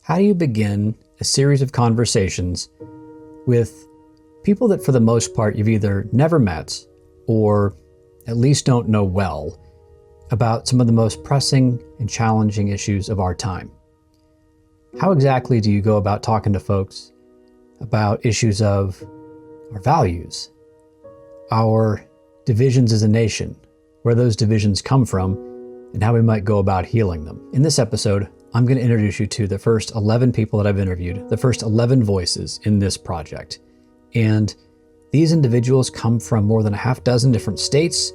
How do you begin a series of conversations with people that for the most part you've either never met or at least don't know well about some of the most pressing and challenging issues of our time? How exactly do you go about talking to folks about issues of our values, our divisions as a nation, where those divisions come from, and how we might go about healing them? In this episode, I'm going to introduce you to the first 11 people that I've interviewed, the first 11 voices in this project. And these individuals come from more than a half dozen different states,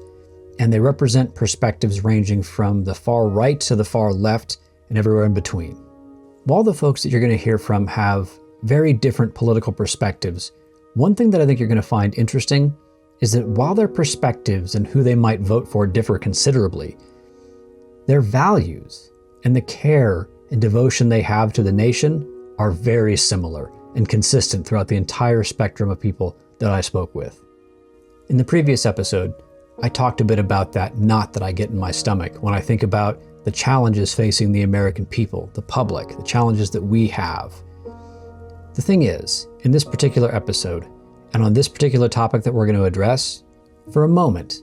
and they represent perspectives ranging from the far right to the far left and everywhere in between. While the folks that you're going to hear from have very different political perspectives, one thing that I think you're going to find interesting is that while their perspectives and who they might vote for differ considerably, their values and the care and devotion they have to the nation are very similar and consistent throughout the entire spectrum of people that I spoke with. In the previous episode, I talked a bit about that knot that I get in my stomach when I think about the challenges facing the American people, the public, the challenges that we have. The thing is, in this particular episode, and on this particular topic that we're going to address, for a moment,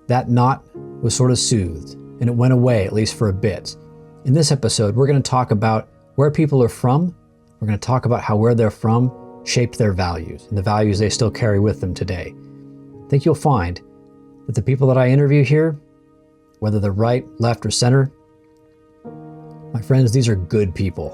that knot was sort of soothed, and it went away, at least for a bit. In this episode, we're going to talk about where people are from. We're going to talk about how where they're from shaped their values, and the values they still carry with them today. I think you'll find that the people that I interview here, whether they're right, left, or center, my friends, these are good people.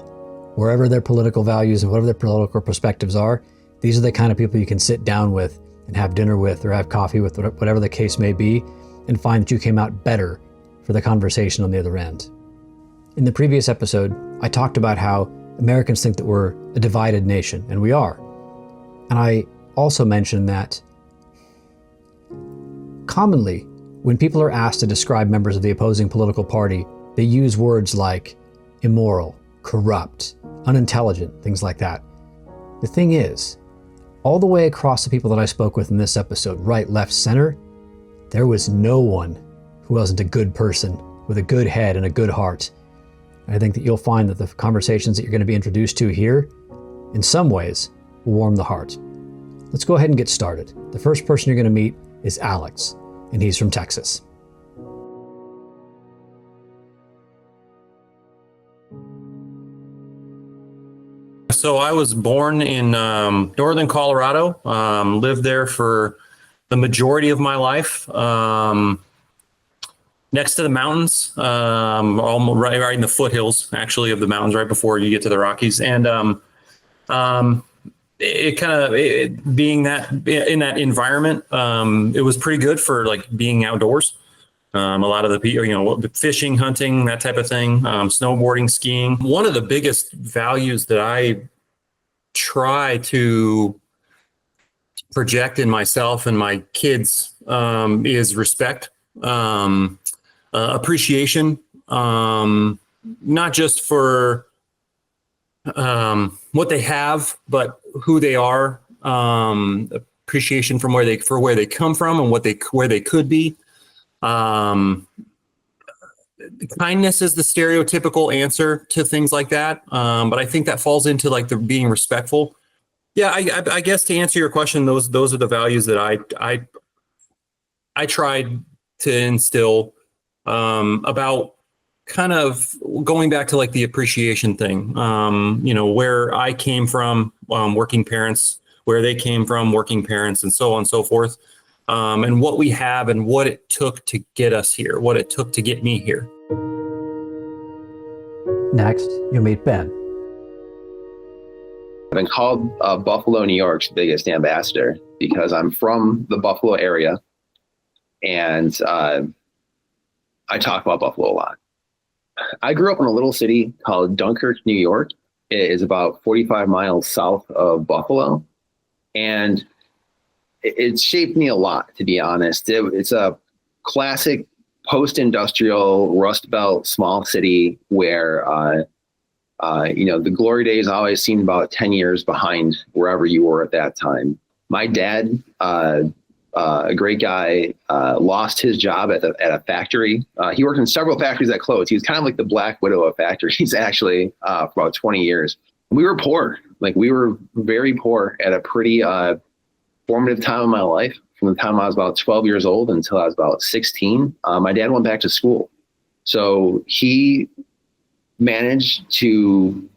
Wherever their political values and whatever their political perspectives are, these are the kind of people you can sit down with and have dinner with or have coffee with, whatever the case may be, and find that you came out better for the conversation on the other end. In the previous episode, I talked about how Americans think that we're a divided nation, and we are. And I also mentioned that commonly, when people are asked to describe members of the opposing political party, they use words like immoral, corrupt, unintelligent, things like that. The thing is, all the way across the people that I spoke with in this episode, right, left, center, there was no one who wasn't a good person with a good head and a good heart. And I think that you'll find that the conversations that you're going to be introduced to here, in some ways, will warm the heart. Let's go ahead and get started. The first person you're going to meet is Alex, and he's from Texas. So I was born in northern Colorado, lived there for the majority of my life, next to the mountains, almost right in the foothills, actually, of the mountains, right before you get to the Rockies. And it kind of being that in that environment, it was pretty good for like being outdoors. A lot of the people, fishing, hunting, that type of thing, snowboarding, skiing. One of the biggest values that I try to project in myself and my kids is respect, appreciation, not just for what they have, but who they are. Appreciation from where they come from and where they could be. Kindness is the stereotypical answer to things like that. But I think that falls into like the being respectful. Yeah, I guess to answer your question, those are the values that I tried to instill, about kind of going back to like the appreciation thing. Where I came from, working parents, where they came from, working parents, and so on and so forth. And what we have and what it took to get us here, what it took to get me here. Next, you'll meet Ben. I've been called Buffalo, New York's biggest ambassador because I'm from the Buffalo area, and I talk about Buffalo a lot. I grew up in a little city called Dunkirk, New York. It is about 45 miles south of Buffalo, and it's shaped me a lot, to be honest. It's a classic post-industrial Rust Belt small city where, the glory days always seemed about 10 years behind wherever you were at that time. My dad a great guy, lost his job at a factory. He worked in several factories that closed. He was kind of like the Black Widow of factories, actually, for about 20 years. We were poor. Like, we were very poor at a pretty formative time in my life. From the time I was about 12 years old until I was about 16, my dad went back to school. So he managed to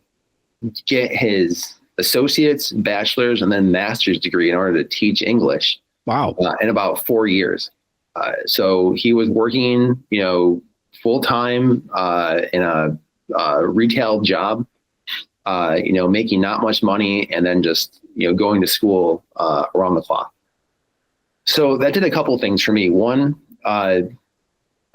get his associate's, bachelor's, and then master's degree in order to teach English. Wow. In about 4 years. So he was working, full time in a retail job, making not much money, and then just, going to school around the clock. So that did a couple of things for me. One, I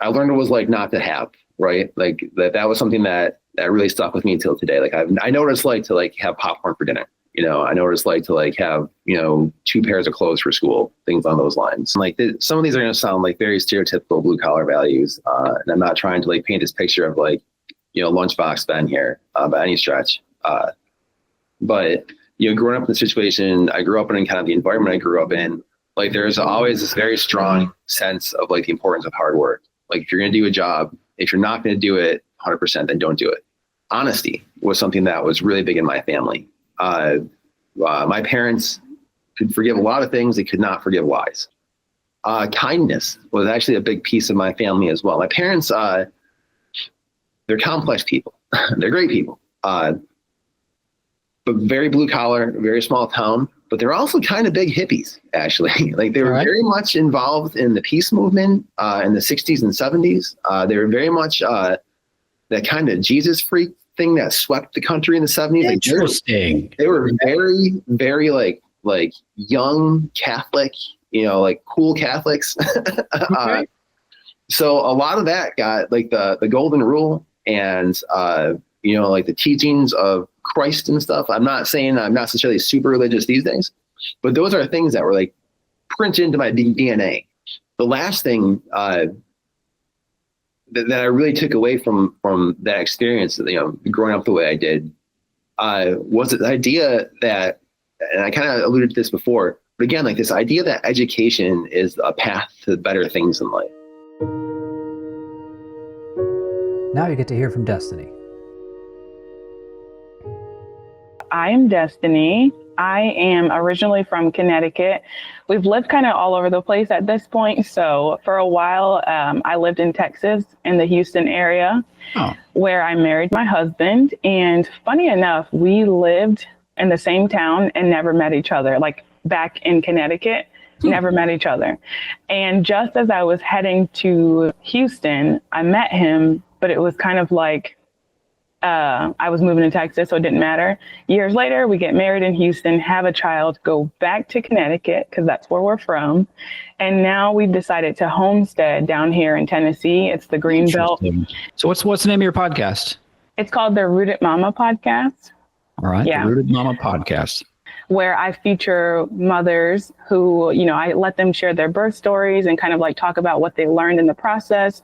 learned what it was like not to have, right? Like that was something that really stuck with me until today. Like I know what it's like to like have popcorn for dinner. I know what it's like to like have, 2 pairs of clothes for school, things on those lines. And like some of these are going to sound like very stereotypical blue collar values. And I'm not trying to like paint this picture of like, lunchbox Ben here by any stretch. But, growing up in the situation I grew up in kind of the environment I grew up in, like there's always this very strong sense of like the importance of hard work. Like if you're going to do a job, if you're not going to do it 100%, then don't do it. Honesty was something that was really big in my family. My parents could forgive a lot of things. They could not forgive lies. Kindness was actually a big piece of my family as well. My parents, they're complex people. They're great people, but very blue collar, very small town. But they're also kind of big hippies, actually. Like they were very much involved in the peace movement in the 60s and 70s. They were very much that kind of Jesus freak thing that swept the country in the 70s. Interesting. Like they were very, very like young Catholic, like cool Catholics. Okay. So a lot of that got like the golden rule and, like the teachings of Christ and stuff. I'm not saying I'm not necessarily super religious these days, but those are things that were like printed into my DNA. The last thing that I really took away from that experience, growing up the way I did, was the idea that, and I kind of alluded to this before, but again, like this idea that education is a path to better things in life. Now you get to hear from Destiny. I am Destiny. I am originally from Connecticut. We've lived kind of all over the place at this point. So for a while, I lived in Texas in the Houston area, where I married my husband. And funny enough, we lived in the same town and never met each other. Like back in Connecticut, never met each other. And just as I was heading to Houston, I met him, but it was kind of like, I was moving to Texas, so it didn't matter. Years later, we get married in Houston, have a child, go back to Connecticut because that's where we're from. And now we've decided to homestead down here in Tennessee. It's the Greenbelt. So what's the name of your podcast? It's called the Rooted Mama Podcast. All right. Yeah. The Rooted Mama Podcast. Where I feature mothers who, I let them share their birth stories and kind of like talk about what they learned in the process.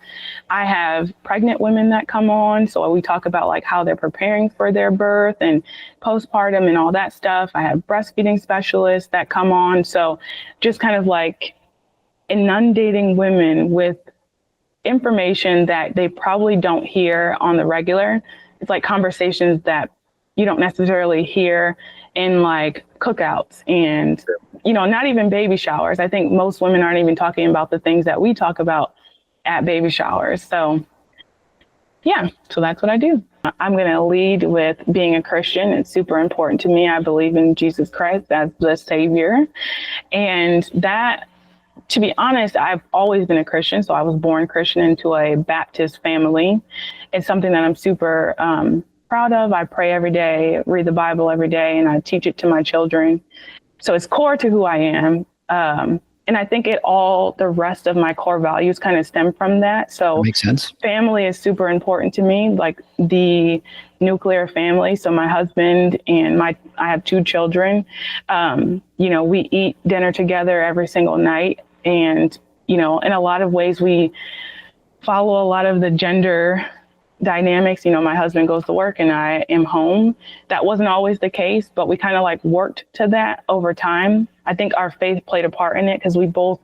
I have pregnant women that come on. So we talk about like how they're preparing for their birth and postpartum and all that stuff. I have breastfeeding specialists that come on. So just kind of like inundating women with information that they probably don't hear on the regular. It's like conversations that you don't necessarily hear in like cookouts and, not even baby showers. I think most women aren't even talking about the things that we talk about at baby showers. So yeah, so that's what I do. I'm going to lead with being a Christian. It's super important to me. I believe in Jesus Christ as the Savior. And that, to be honest, I've always been a Christian. So I was born Christian into a Baptist family. It's something that I'm super proud of. I pray every day, read the Bible every day, and I teach it to my children. So it's core to who I am. And I think the rest of my core values kind of stem from that. So makes sense. Family is super important to me, like the nuclear family. So my husband and I have 2 children. We eat dinner together every single night. And, in a lot of ways, we follow a lot of the gender dynamics. My husband goes to work and I am home. That wasn't always the case, but we kind of like worked to that over time. I think our faith played a part in it because we both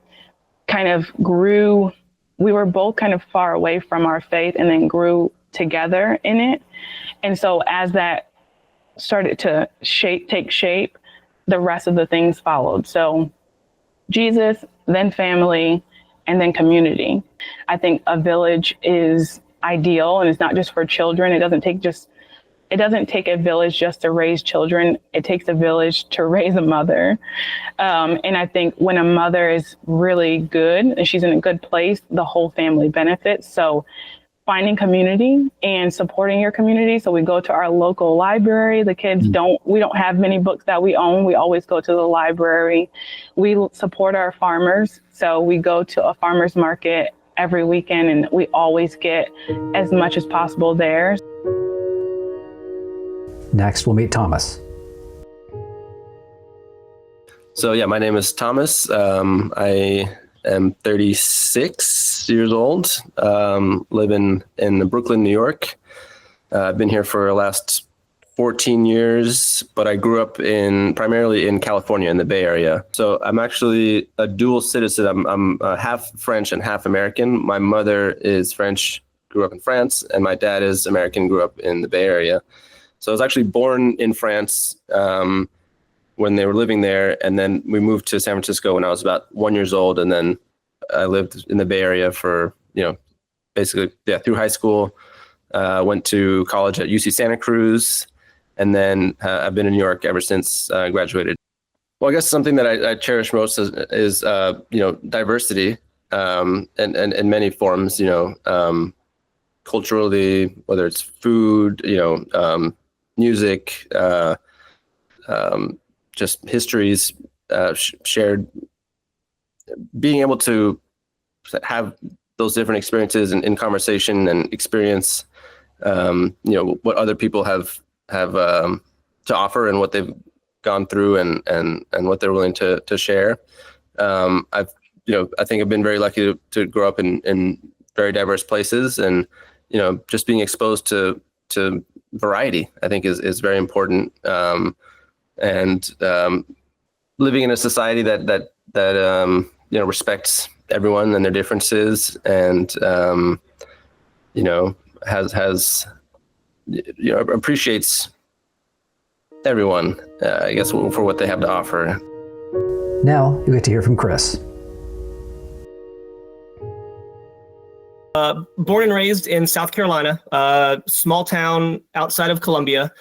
kind of grew, we were both kind of far away from our faith and then grew together in it. And so as that started to take shape, the rest of the things followed. So Jesus, then family, and then community. I think a village is ideal, and it's not just for children. It doesn't take a village just to raise children. It takes a village to raise a mother. And I think when a mother is really good and she's in a good place, the whole family benefits. So finding community and supporting your community. So we go to our local library. The kids we don't have many books that we own. We always go to the library. We support our farmers. So we go to a farmer's market every weekend, and we always get as much as possible there. Next, we'll meet Thomas. So yeah, my name is Thomas. I am 36 years old, living in Brooklyn, New York. I've been here for the last 14 years, but I grew up primarily in California, in the Bay Area. So I'm actually a dual citizen. I'm half French and half American. My mother is French, grew up in France, and my dad is American, grew up in the Bay Area. So I was actually born in France when they were living there, and then we moved to San Francisco when I was about 1 year old, and then I lived in the Bay Area for, basically, through high school. Went to college at UC Santa Cruz, and then I've been in New York ever since I graduated. Well, I guess something that I cherish most is diversity, and in many forms, culturally, whether it's food, music, just histories shared, being able to have those different experiences in conversation and experience, what other people have to offer and what they've gone through and what they're willing to share. I think I've been very lucky to grow up in very diverse places, and, just being exposed to variety, I think is very important. And living in a society that respects everyone and their differences, and appreciates everyone, I guess, for what they have to offer. Now you get to hear from Chris. Born and raised in South Carolina, small town outside of Columbia,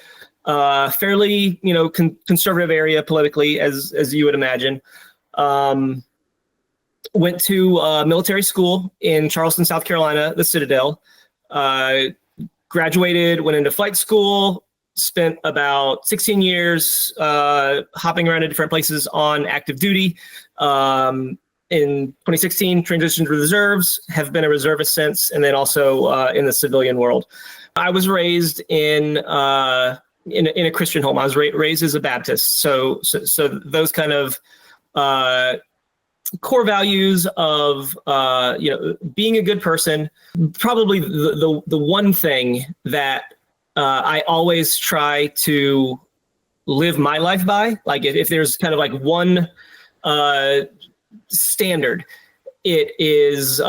fairly, conservative area politically, as you would imagine. Went to military school in Charleston, South Carolina, the Citadel. Graduated, went into flight school, spent about 16 years hopping around to different places on active duty. In 2016, transitioned to reserves, have been a reservist since, and then also in the civilian world. I was raised in a Christian home. I was raised as a Baptist. So those kind of core values of being a good person. Probably the one thing that I always try to live my life by. Like if there's kind of like one standard, it is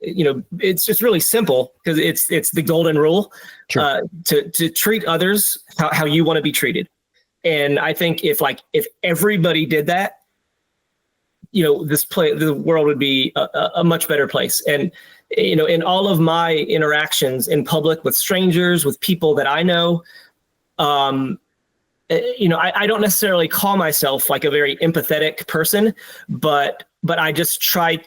it's just really simple, because it's the golden rule. Sure. To treat others how you want to be treated. And I think if everybody did that, the world would be a much better place. And in all of my interactions in public with strangers, with people that I know, I don't necessarily call myself like a very empathetic person, but I just try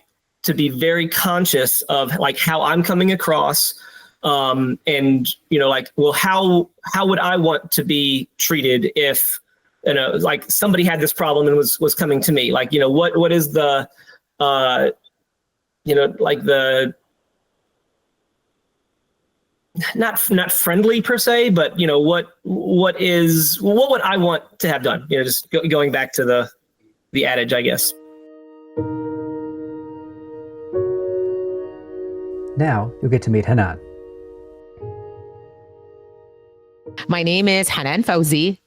to be very conscious of like how I'm coming across, and how would I want to be treated if like somebody had this problem and was coming to me, like what is the the not friendly per se, but what would I want to have done? Just going back to the adage, I guess. Now you'll get to meet Hanan. My name is Hanan Fauzi.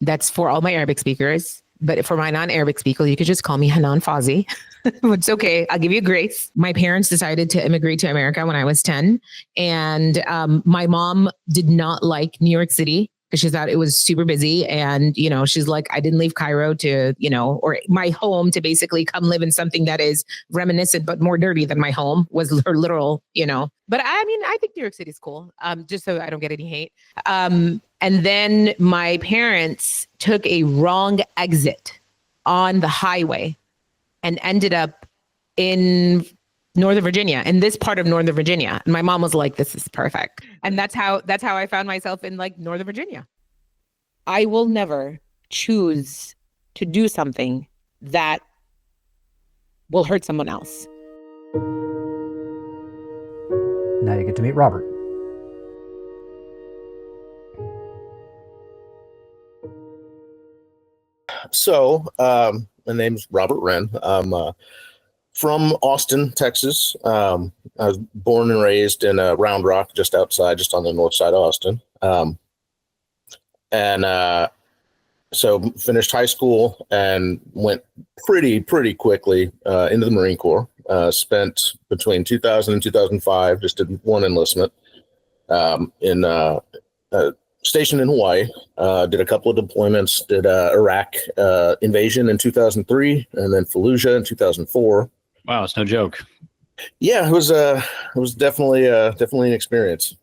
That's for all my Arabic speakers. but for my non-Arabic speakers, you could just call me Hanan Fazi. It's okay. I'll give you grace. My parents decided to immigrate to America when I was 10. And my mom did not like New York City because she thought it was super busy. And, she's like, I didn't leave Cairo to, or my home to basically come live in something that is reminiscent, but more dirty than my home was her literal, But I think New York City is cool, just so I don't get any hate. And then my parents took a wrong exit on the highway and ended up in Northern Virginia, in this part of Northern Virginia. And my mom was like, this is perfect. And that's how I found myself in like Northern Virginia. I will never choose to do something that will hurt someone else. Now you get to meet Robert. So, my name's Robert Wren. I'm from Austin, Texas. I was born and raised in Round Rock, just on the north side of Austin. So finished high school and went pretty quickly into the Marine Corps. Spent between 2000 and 2005, just did one enlistment stationed in Hawaii. Did a couple of deployments. Did Iraq invasion in 2003, and then Fallujah in 2004. Wow, it's no joke. Yeah, it was definitely an experience.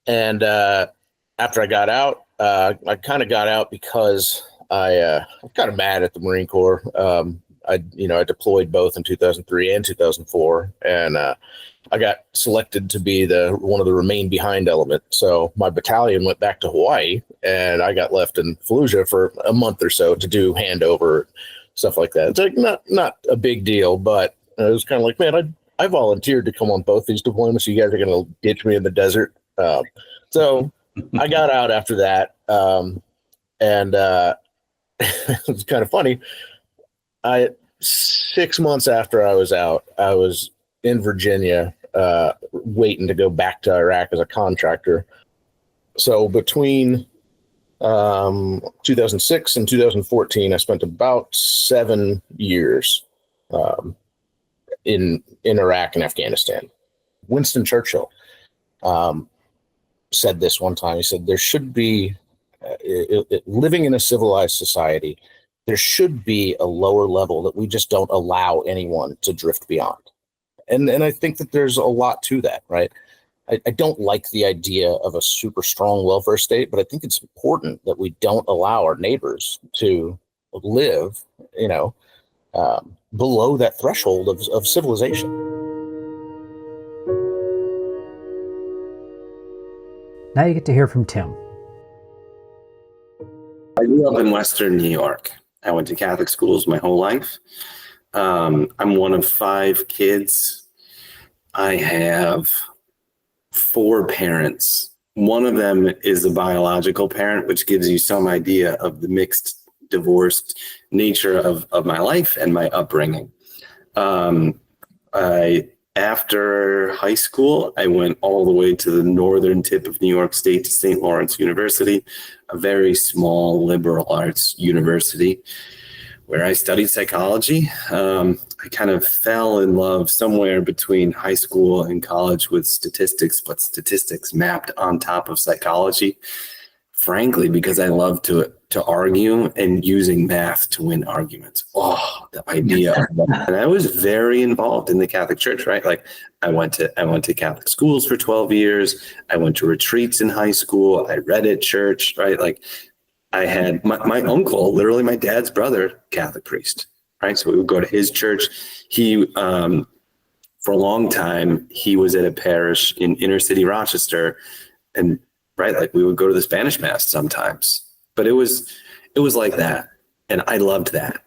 And after I got out, I kind of got out because I got kind of mad at the Marine Corps. I deployed both in 2003 and 2004, and I got selected to be one of the remain behind element. So my battalion went back to Hawaii, and I got left in Fallujah for a month or so to do handover, stuff like that. It's like not a big deal, but it was kind of like, man, I volunteered to come on both these deployments. You guys are going to ditch me in the desert. So I got out after that. And it was kind of funny. 6 months after I was out, I was in Virginia, waiting to go back to Iraq as a contractor. So between 2006 and 2014, I spent about 7 years in Iraq and Afghanistan. Winston Churchill said this one time. He said, there should be, living in a civilized society, there should be a lower level that we just don't allow anyone to drift beyond. And I think that there's a lot to that, right? I don't like the idea of a super strong welfare state, but I think it's important that we don't allow our neighbors to live, below that threshold of civilization. Now you get to hear from Tim. I grew up in Western New York. I went to Catholic schools my whole life. I'm one of 5 kids. I have 4 parents. One of them is a biological parent, which gives you some idea of the mixed, divorced nature of my life and my upbringing. After high school, I went all the way to the northern tip of New York State to St. Lawrence University, a very small liberal arts university where I studied psychology. I kind of fell in love somewhere between high school and college with statistics, but statistics mapped on top of psychology, frankly, because I love to argue and using math to win arguments. Oh, the idea of that. And I was very involved in the Catholic Church, right? Like I went to Catholic schools for 12 years. I went to retreats in high school. I read at church, right? Like I had my uncle, literally my dad's brother, Catholic priest, right? So we would go to his church. He, for a long time, he was at a parish in inner city Rochester, and right, like we would go to the Spanish Mass sometimes. But it was like that, and I loved that.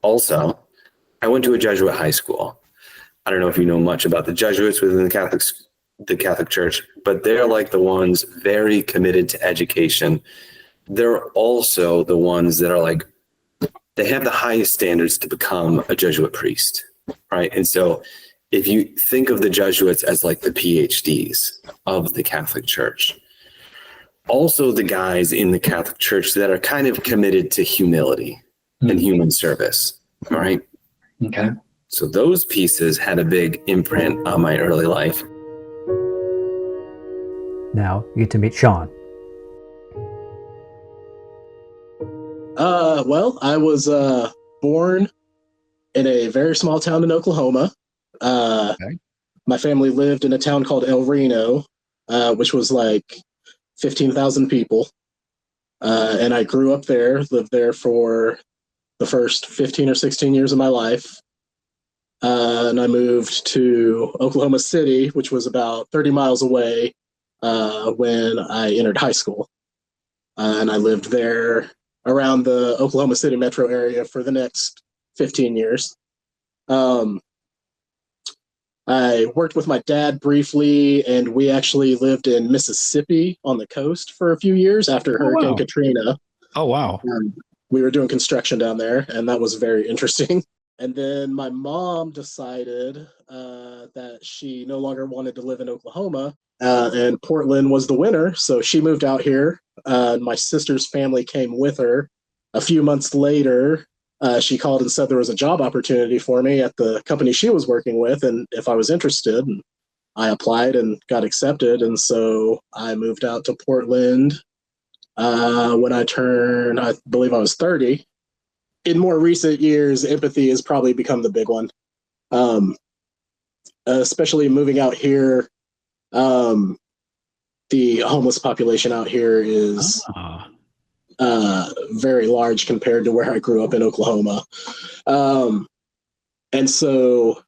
Also, I went to a Jesuit high school. I don't know if you know much about the Jesuits within the Catholic Church, but they're like the ones very committed to education. They're also the ones that are like, they have the highest standards to become a Jesuit priest, right? And so if you think of the Jesuits as like the PhDs of the Catholic Church, also the guys in the Catholic Church that are kind of committed to humility and human service. All right. Okay. So those pieces had a big imprint on my early life. Now you get to meet Sean. Well, I was born in a very small town in Oklahoma. Okay. My family lived in a town called El Reno, which was like 15,000 people. And I grew up there, lived there for the first 15 or 16 years of my life. And I moved to Oklahoma City, which was about 30 miles away when I entered high school. And I lived there around the Oklahoma City metro area for the next 15 years. I worked with my dad briefly, and we actually lived in Mississippi on the coast for a few years after Hurricane Katrina. Oh, wow. We were doing construction down there, and that was very interesting. And then my mom decided that she no longer wanted to live in Oklahoma, and Portland was the winner. So she moved out here. My sister's family came with her. A few months later, she called and said there was a job opportunity for me at the company she was working with, and if I was interested. And I applied and got accepted. And so I moved out to Portland when I turned, I believe I was 30. In more recent years, empathy has probably become the big one. Especially moving out here, the homeless population out here is very large compared to where I grew up in Oklahoma. And so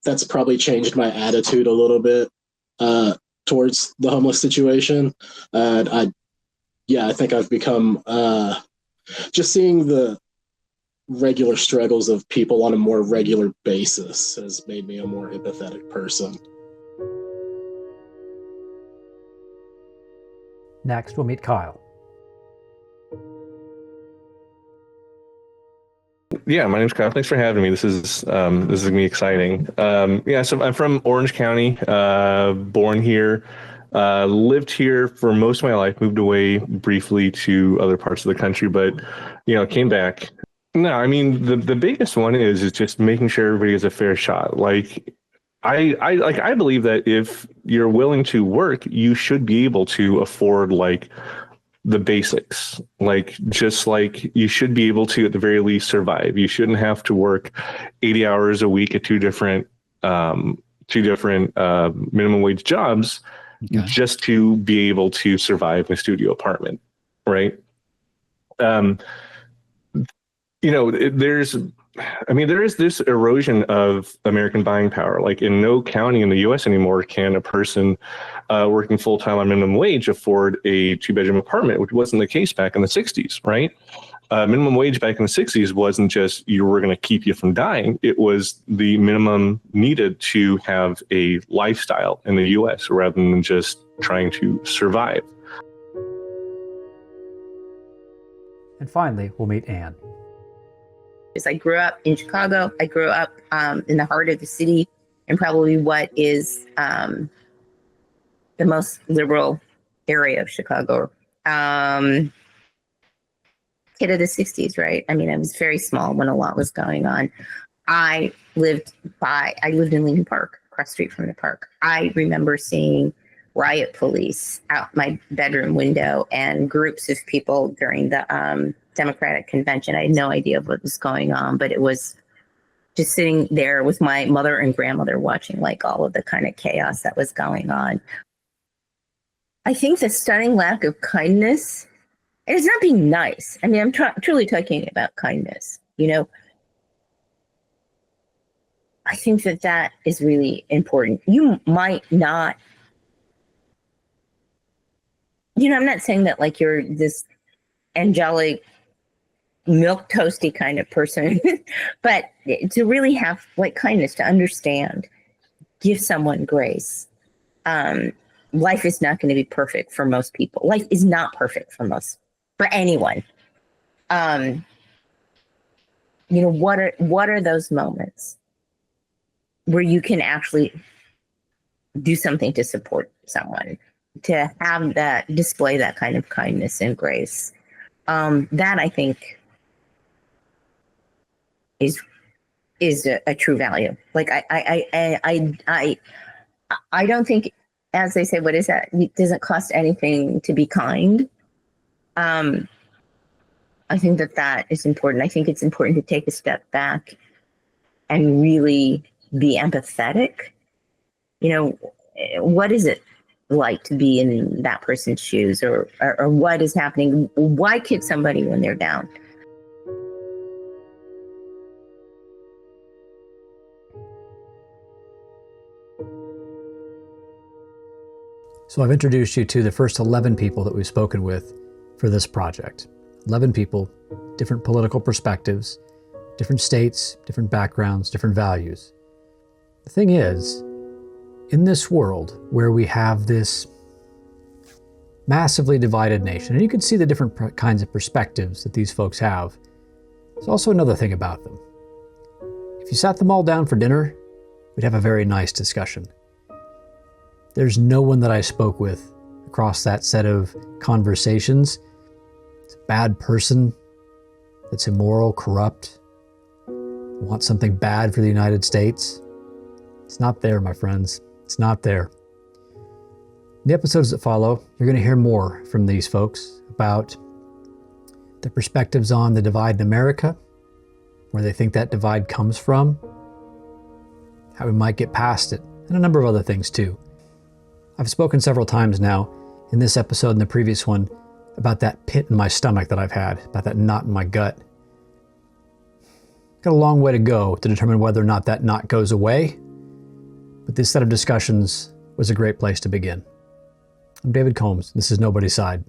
that's probably changed my attitude a little bit towards the homeless situation. I think I've become just seeing the regular struggles of people on a more regular basis has made me a more empathetic person. Next, we'll meet Kyle. Yeah, my name's Kyle. Thanks for having me. This is gonna be exciting. So I'm from Orange County, born here, lived here for most of my life, moved away briefly to other parts of the country, but came back. No, I mean the biggest one is just making sure everybody has a fair shot. Like I believe that if you're willing to work, you should be able to afford like the basics, like you should be able to at the very least survive. You shouldn't have to work 80 hours a week at two different minimum wage jobs just to be able to survive in a studio apartment, right? There is this erosion of American buying power. Like in no county in the U.S. anymore can a person working full-time on minimum wage afford a two-bedroom apartment, which wasn't the case back in the 60s, right? Minimum wage back in the 60s wasn't just you were going to keep you from dying. It was the minimum needed to have a lifestyle in the U.S. rather than just trying to survive. And finally, we'll meet Anne. I grew up in Chicago. I grew up in the heart of the city, and probably what is the most liberal area of Chicago. Kid of the 60s, right? I mean, I was very small when a lot was going on. I lived in Lincoln Park, across the street from the park. I remember seeing riot police out my bedroom window and groups of people during the Democratic convention. I had no idea what was going on, but it was just sitting there with my mother and grandmother watching like all of the kind of chaos that was going on. I think the stunning lack of kindness, and it's not being nice. I mean, I'm truly talking about kindness, I think that is really important. You might not, I'm not saying that like you're this angelic, milk toasty kind of person, but to really have like kindness, to understand, give someone grace. Life is not going to be perfect for most people. Life is not perfect for anyone. What are those moments where you can actually do something to support someone? to have that, display that kind of kindness and grace. That I think is a true value. Like I don't think, as they say, what is that? It doesn't cost anything to be kind. I think that is important. I think it's important to take a step back and really be empathetic. You know, what is it like to be in that person's shoes, or what is happening? Why kick somebody when they're down? So I've introduced you to the first 11 people that we've spoken with for this project. 11 people, different political perspectives, different states, different backgrounds, different values. The thing is, in this world where we have this massively divided nation, and you can see the different kinds of perspectives that these folks have, there's also another thing about them. If you sat them all down for dinner, we'd have a very nice discussion. There's no one that I spoke with across that set of conversations that's a bad person, that's immoral, corrupt, wants something bad for the United States. It's not there, my friends. It's not there. In the episodes that follow, you're going to hear more from these folks about their perspectives on the divide in America, where they think that divide comes from, how we might get past it, and a number of other things too. I've spoken several times now, in this episode and the previous one, about that pit in my stomach that I've had, about that knot in my gut. Got a long way to go to determine whether or not that knot goes away, but this set of discussions was a great place to begin. I'm David Combs. This is Nobody's Side.